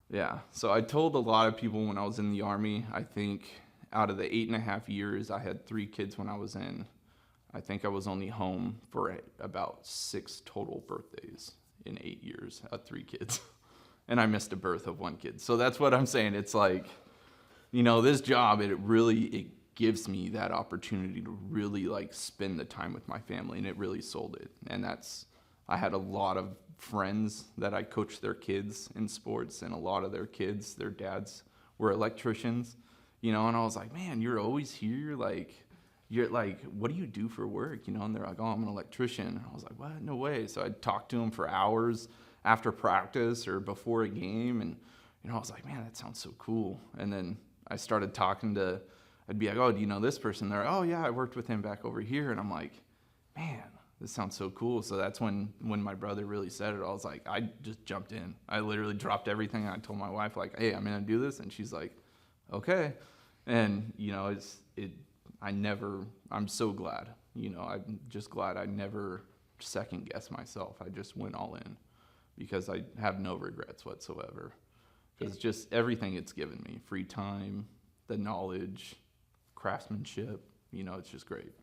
Yeah. So I told a lot of people when I was in the Army, I think out of the 8.5 years, I had 3 kids when I was in. I think I was only home for about 6 total birthdays in 8 years at 3 kids. And I missed a birth of 1 kid. So that's what I'm saying. It's like, this job, it gives me that opportunity to really like spend the time with my family, and it really sold it. And I had a lot of friends that I coached their kids in sports, and a lot of their kids, their dads were electricians, and I was like, man, you're always here. Like, you're like, what do you do for work? And they're like, oh, I'm an electrician. And I was like, what? No way. So I'd talk to them for hours after practice or before a game. And, I was like, man, that sounds so cool. And then I started I'd be like, oh, do you know this person? They're like, oh yeah, I worked with him back over here. And I'm like, man, this sounds so cool. So that's when my brother really said it, I was like, I just jumped in. I literally dropped everything. And I told my wife, like, hey, I'm going to do this. And she's like, okay. And, I'm so glad, I'm just glad I never second guessed myself. I just went all in because I have no regrets whatsoever. Because just everything it's given me, free time, the knowledge, craftsmanship, it's just great.